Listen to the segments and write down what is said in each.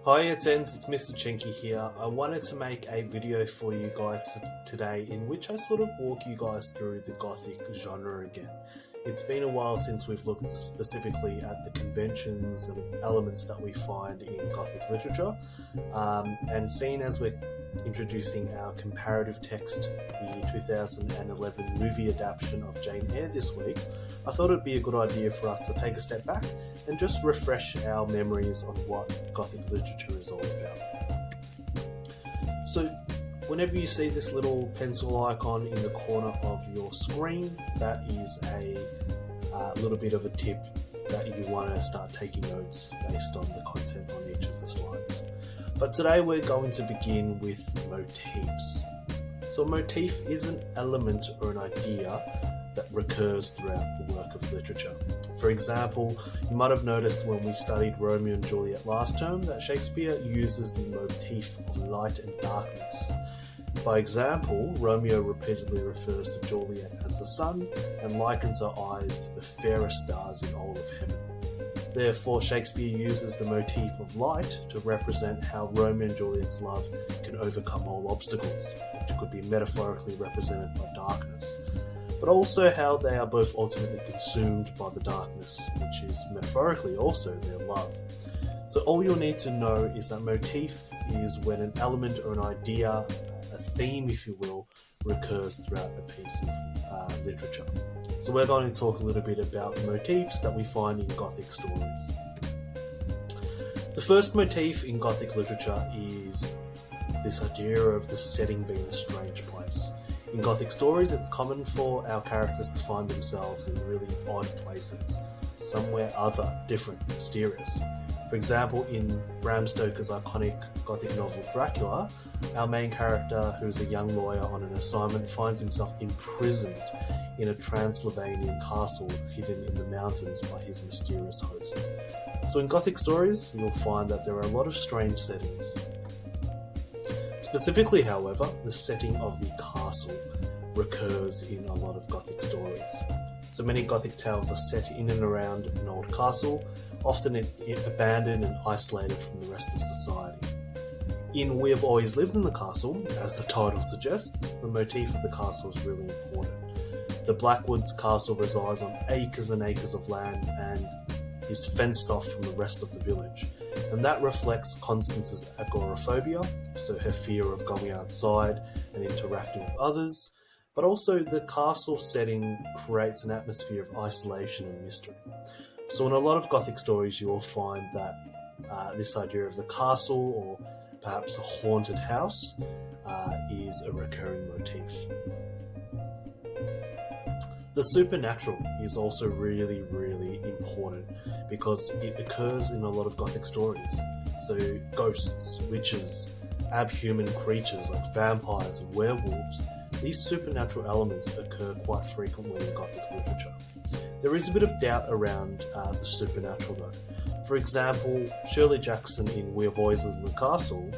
Hi it's Mr. CHEN-KE here. I wanted to make a video for you guys today in which I sort of walk you guys through the Gothic genre again. It's been a while since we've looked specifically at the conventions and elements that we find in Gothic literature, and seeing as we're introducing our comparative text, the 2011 movie adaptation of Jane Eyre this week, I thought it'd be a good idea for us to take a step back and just refresh our memories on what Gothic literature is all about. So whenever you see this little pencil icon in the corner of your screen, that is a little bit of a tip that you want to start taking notes based on the content on each of the slides. But today we're going to begin with motifs. So a motif is an element or an idea that recurs throughout the work of literature. For example, you might have noticed when we studied Romeo and Juliet last term that Shakespeare uses the motif of light and darkness. By example, Romeo repeatedly refers to Juliet as the sun and likens her eyes to the fairest stars in all of heaven. Therefore, Shakespeare uses the motif of light to represent how Romeo and Juliet's love can overcome all obstacles, which could be metaphorically represented by darkness, but also how they are both ultimately consumed by the darkness, which is metaphorically also their love. So all you'll need to know is that motif is when an element or an idea, a theme if you will, recurs throughout a piece of literature. So we're going to talk a little bit about the motifs that we find in Gothic stories. The first motif in Gothic literature is this idea of the setting being a strange place. In Gothic stories, it's common for our characters to find themselves in really odd places, somewhere other, different, mysterious. For example, in Bram Stoker's iconic Gothic novel Dracula, our main character, who's a young lawyer on an assignment, finds himself imprisoned in a Transylvanian castle hidden in the mountains by his mysterious host. So in Gothic stories, you'll find that there are a lot of strange settings. Specifically, however, the setting of the castle recurs in a lot of Gothic stories. So many Gothic tales are set in and around an old castle. Often it's abandoned and isolated from the rest of society. In We Have Always Lived in the Castle, as the title suggests, the motif of the castle is really important. The Blackwoods castle resides on acres and acres of land and is fenced off from the rest of the village. And that reflects Constance's agoraphobia, so her fear of going outside and interacting with others, but also the castle setting creates an atmosphere of isolation and mystery. So in a lot of Gothic stories you will find that this idea of the castle, or perhaps a haunted house, is a recurring motif. The supernatural is also really, really important because it occurs in a lot of Gothic stories. So ghosts, witches, abhuman creatures like vampires and werewolves, these supernatural elements occur quite frequently in Gothic literature. There is a bit of doubt around the supernatural though. For example, Shirley Jackson in We Have Always Lived in the Castle,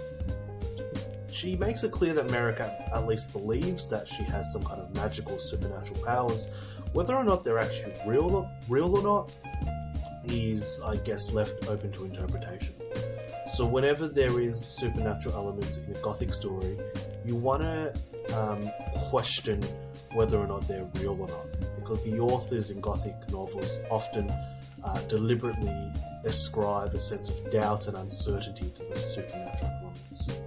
she makes it clear that Merrick at least believes that she has some kind of magical supernatural powers. Whether or not they're actually real or not is, I guess, left open to interpretation. So whenever there is supernatural elements in a Gothic story, you want to question whether or not they're real or not, because the authors in Gothic novels often deliberately ascribe a sense of doubt and uncertainty to the supernatural elements.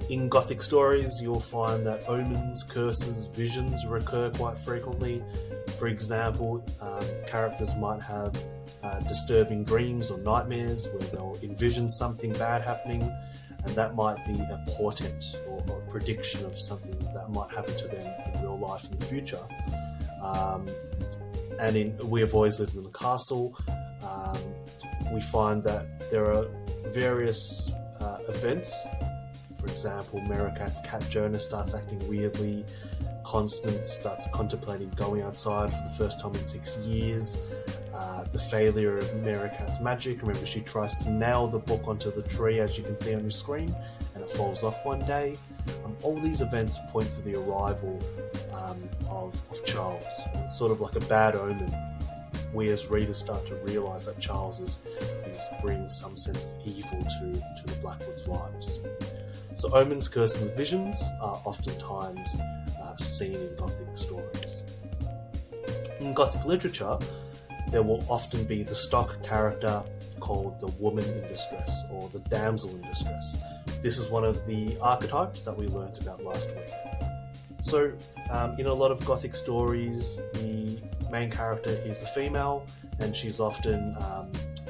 In Gothic stories, you'll find that omens, curses, visions recur quite frequently. For example, characters might have disturbing dreams or nightmares where they'll envision something bad happening, and that might be a portent or a prediction of something that might happen to them in real life in the future. And in We Have Always Lived in the Castle, we find that there are various events. For example, Merricat's cat Jonah starts acting weirdly, Constance starts contemplating going outside for the first time in 6 years, the failure of Merricat's magic. Remember, she tries to nail the book onto the tree, as you can see on your screen, and it falls off one day. All these events point to the arrival of Charles. It's sort of like a bad omen. we as readers start to realise that Charles is bringing some sense of evil to the Blackwoods' lives. So omens, curses, and visions are oftentimes seen in Gothic stories. In Gothic literature, there will often be the stock character called the woman in distress or the damsel in distress. This is one of the archetypes that we learnt about last week. So in a lot of Gothic stories, the main character is a female and she's often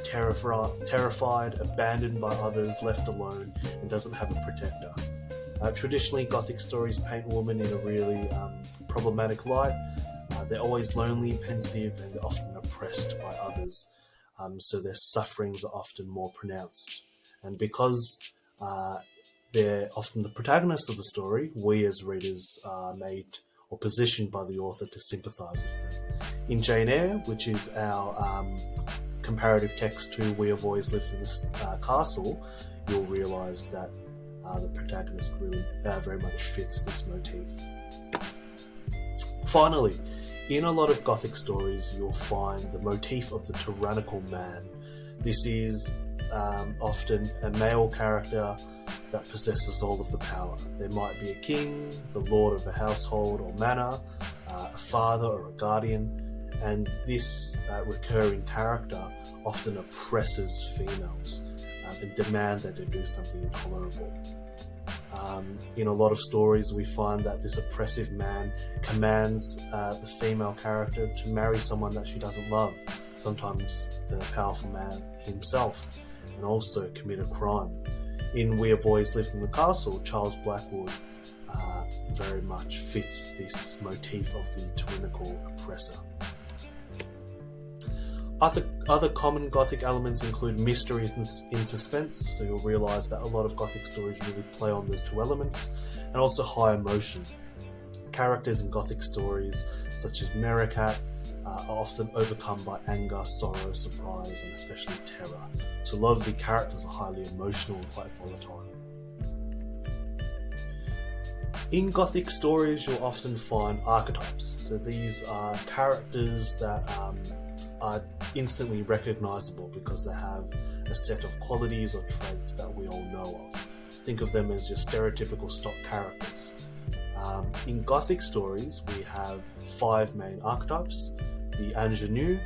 terrified, abandoned by others, left alone, and doesn't have a protector. Traditionally, Gothic stories paint women in a really problematic light. They're always lonely, pensive, and they're often oppressed by others, so their sufferings are often more pronounced. And because they're often the protagonist of the story, we as readers are made or positioned by the author to sympathise with them. In CHEN-KE, which is our comparative text to We Have Always Lived in This Castle, you'll realise that the protagonist really very much fits this motif. Finally, in a lot of Gothic stories, you'll find the motif of the tyrannical man. This is often a male character that possesses all of the power. There might be a king, the lord of a household or manor, a father or a guardian, and this recurring character often oppresses females and demand that they do something intolerable. In a lot of stories, we find that this oppressive man commands the female character to marry someone that she doesn't love, sometimes the powerful man himself, and also commit a crime. In We Have Always Lived in the Castle, Charles Blackwood very much fits this motif of the tyrannical oppressor. Other common Gothic elements include mystery in suspense, so you'll realise that a lot of Gothic stories really play on those two elements, and also high emotion. Characters in Gothic stories, such as Meerkat, are often overcome by anger, sorrow, surprise, and especially terror. So a lot of the characters are highly emotional and quite volatile. In Gothic stories, you'll often find archetypes. So these are characters that are instantly recognisable because they have a set of qualities or traits that we all know of. Think of them as your stereotypical stock characters. In Gothic stories, we have 5 main archetypes. The ingenue,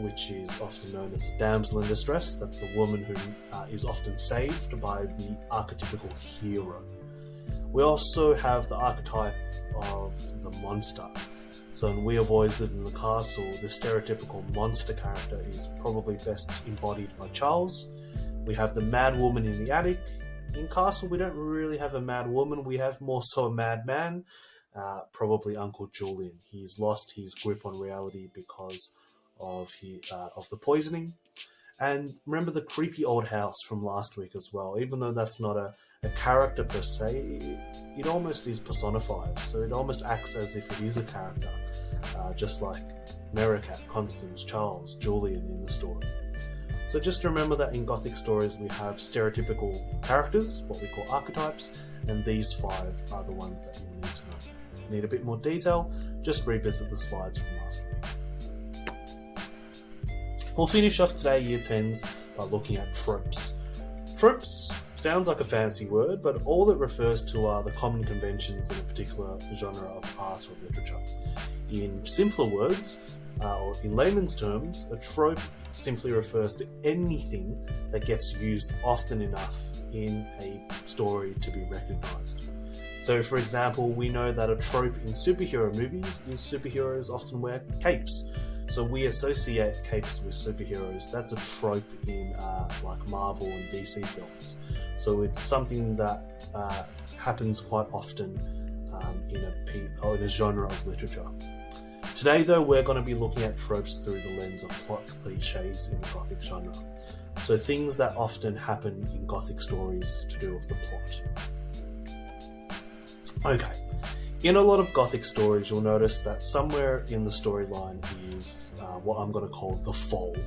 which is often known as the damsel in distress. That's the woman who is often saved by the archetypical hero. We also have the archetype of the monster. So in We Have Always Lived in the Castle, the stereotypical monster character is probably best embodied by Charles. We have the mad woman in the attic. In Castle, we don't really have a mad woman, we have more so a mad man, probably Uncle Julian. He's lost his grip on reality because of the poisoning. And remember the creepy old house from last week as well. Even though that's not a character per se, it almost is personified. So it almost acts as if it is a character, just like Meerkat, Constance, Charles, Julian in the story. So just remember that in Gothic stories we have stereotypical characters, what we call archetypes, and these 5 are the ones that you need to know. If you need a bit more detail, just revisit the slides from last week. We'll finish off today Year 10s by looking at tropes. Tropes sounds like a fancy word, but all it refers to are the common conventions in a particular genre of art or literature. In simpler words, or in layman's terms, a trope simply refers to anything that gets used often enough in a story to be recognised. So for example, we know that a trope in superhero movies is superheroes often wear capes. So we associate capes with superheroes. That's a trope in like Marvel and DC films. So it's something that happens quite often in a genre of literature. Today though, we're going to be looking at tropes through the lens of plot cliches in the Gothic genre. So things that often happen in Gothic stories to do with the plot. Okay. In a lot of Gothic stories, you'll notice that somewhere in the storyline is what I'm going to call the fall.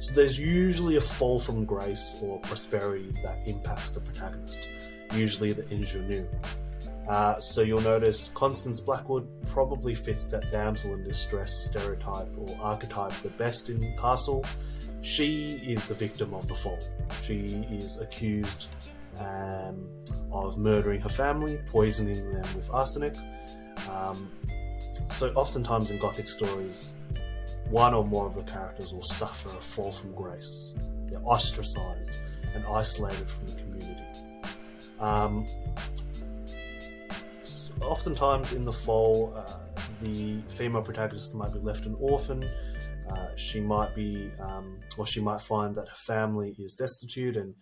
So there's usually a fall from grace or prosperity that impacts the protagonist, usually the ingenue. So you'll notice Constance Blackwood probably fits that damsel in distress stereotype or archetype the best in Castle. She is the victim of the fall. She is accused of murdering her family, poisoning them with arsenic. So oftentimes in Gothic stories, one or more of the characters will suffer a fall from grace. They're ostracized and isolated from the community. Oftentimes in the fall, the female protagonist might be left an orphan. She might find that her family is destitute and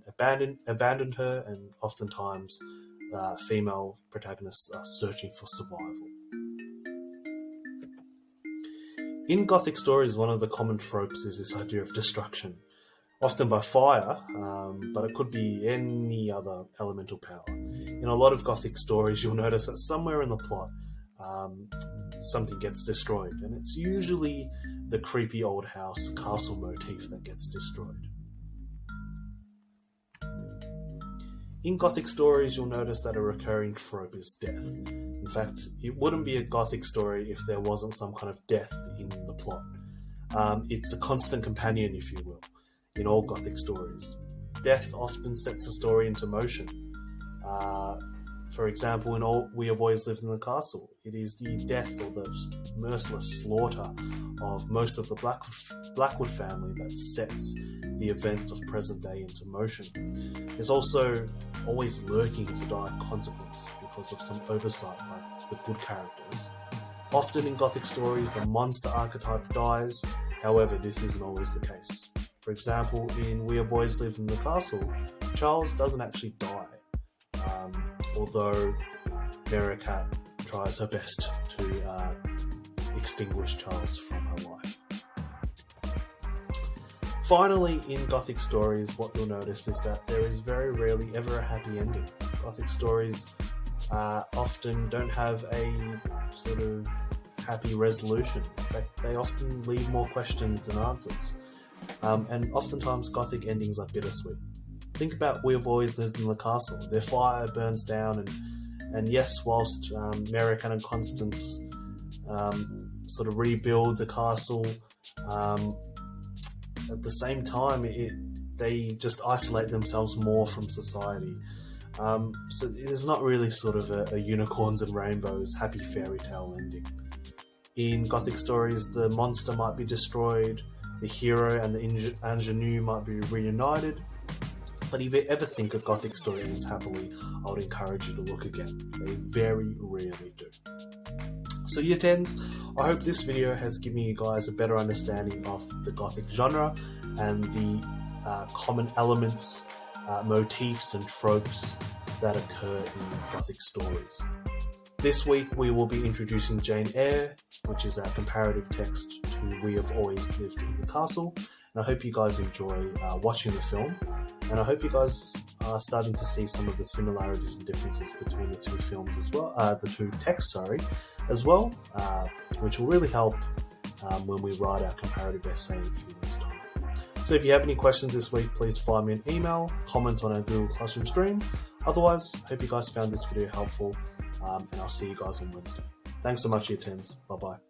abandoned her, and oftentimes female protagonists are searching for survival. In Gothic stories, one of the common tropes is this idea of destruction, often by fire, but it could be any other elemental power. In a lot of Gothic stories, you'll notice that somewhere in the plot, something gets destroyed, and it's usually the creepy old house castle motif that gets destroyed. In Gothic stories, you'll notice that a recurring trope is death. In fact, it wouldn't be a Gothic story if there wasn't some kind of death in the plot. It's a constant companion, if you will, in all Gothic stories. Death often sets the story into motion. For example, in All We Have Always Lived in the Castle, it is the death or the merciless slaughter of most of the Blackwood family that sets the events of present day into motion. There's also always lurking as a dire consequence because of some oversight by the good characters. Often in Gothic stories, the monster archetype dies, however, this isn't always the case. For example, in We Have Always Lived in the Castle, Charles doesn't actually die, although Mericat tries her best to extinguish Charles from her life. Finally, in Gothic stories, what you'll notice is that there is very rarely ever a happy ending. Gothic stories often don't have a sort of happy resolution. In fact, they often leave more questions than answers. And oftentimes Gothic endings are bittersweet. Think about We Have Always Lived in the Castle. Their fire burns down, and yes, whilst Merican and Constance sort of rebuild the castle, at the same time they just isolate themselves more from society. So there's not really sort of a unicorns and rainbows happy fairy tale ending. In Gothic stories, the monster might be destroyed, the hero and the ingenue might be reunited, but if you ever think a Gothic story ends happily, I would encourage you to look again. They very rarely do. So Year 10s, I hope this video has given you guys a better understanding of the Gothic genre and the common elements, motifs and tropes that occur in Gothic stories. This week we will be introducing Jane Eyre, which is our comparative text to We Have Always Lived in the Castle, and I hope you guys enjoy watching the film, and I hope you guys are starting to see some of the similarities and differences between the two films as well, the two texts, as well, which will really help when we write our comparative essay in a few weeks' time. So if you have any questions this week, please fire me an email, comment on our Google Classroom stream. Otherwise, hope you guys found this video helpful, and I'll see you guys on Wednesday. Thanks so much, Year 10s. Bye-bye.